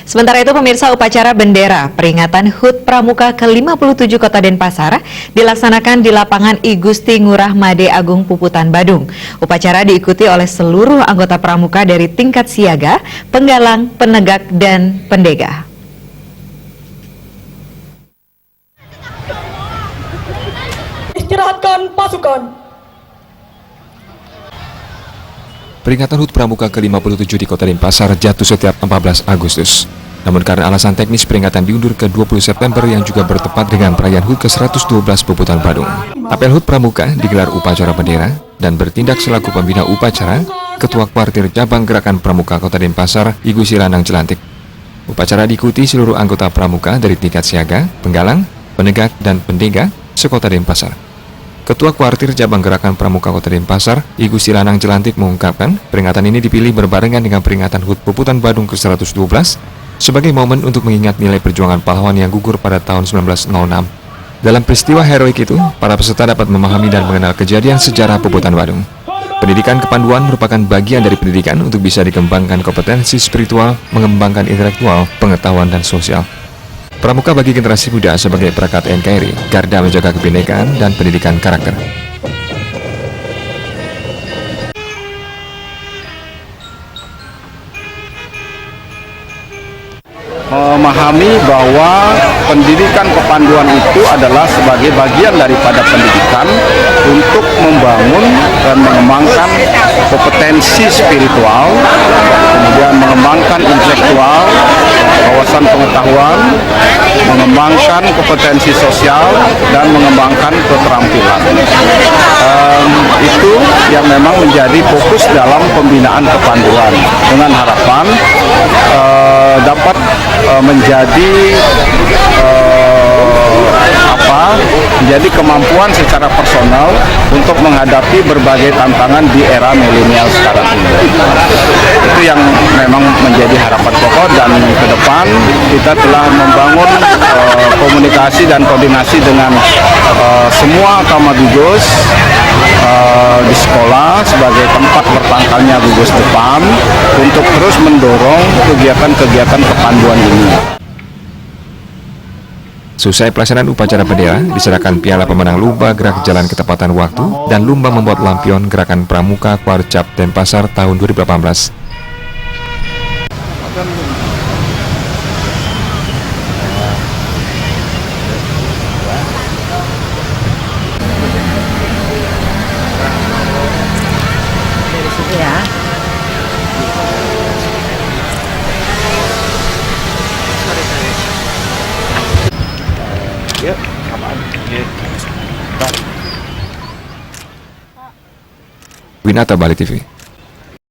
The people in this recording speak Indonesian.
Sementara itu pemirsa, upacara bendera peringatan HUT Pramuka ke-57 Kota Denpasar dilaksanakan di lapangan I Gusti Ngurah Made Agung Puputan Badung. Upacara diikuti oleh seluruh anggota pramuka dari tingkat siaga, penggalang, penegak, dan pendega. Istirahatkan pasukan. Peringatan HUT Pramuka ke-57 di Kota Denpasar jatuh setiap 14 Agustus. Namun karena alasan teknis, peringatan diundur ke 20 September yang juga bertepat dengan perayaan HUT ke-112 Puputan Badung. Apel HUT Pramuka digelar upacara bendera dan bertindak selaku pembina upacara Ketua Kuartir Cabang Gerakan Pramuka Kota Denpasar, Igu Silanang Jelantik. Upacara diikuti seluruh anggota pramuka dari tingkat siaga, penggalang, penegak, dan pendega sekota Denpasar. Ketua Kuartir Cabang Gerakan Pramuka Kota Denpasar, Igu Silanang Jelantik mengungkapkan peringatan ini dipilih berbarengan dengan peringatan HUT Puputan Badung ke-112 sebagai momen untuk mengingat nilai perjuangan pahlawan yang gugur pada tahun 1906. Dalam peristiwa heroik itu, para peserta dapat memahami dan mengenal kejadian sejarah Puputan Badung. Pendidikan kepanduan merupakan bagian dari pendidikan untuk bisa dikembangkan kompetensi spiritual, mengembangkan intelektual, pengetahuan, dan sosial. Pramuka bagi generasi muda sebagai perekat NKRI, garda menjaga kebinekaan dan pendidikan karakter. Memahami bahwa pendidikan kepanduan itu adalah sebagai bagian daripada pendidikan untuk membangun dan mengembangkan kompetensi spiritual, kemudian mengembangkan intelektual, wawasan pengetahuan, mengembangkan kompetensi sosial, dan mengembangkan keterampilan. Itu yang memang menjadi fokus dalam pembinaan kepanduan, dengan harapan dapat menjadi kemampuan secara personal untuk menghadapi berbagai tantangan di era milenial sekarang ini. Itu yang memang menjadi harapan pokok, dan ke depan kita telah membangun komunikasi dan koordinasi dengan semua Kama Gugus di sekolah sebagai tempat berpangkalnya gugus depan untuk terus mendorong kegiatan-kegiatan kepanduan ini. Selesai pelaksanaan upacara bendera, diserahkan piala pemenang lomba gerak jalan ketepatan waktu dan lomba membuat lampion Gerakan Pramuka Kuarcap Denpasar tahun 2018. Winata Bali TV.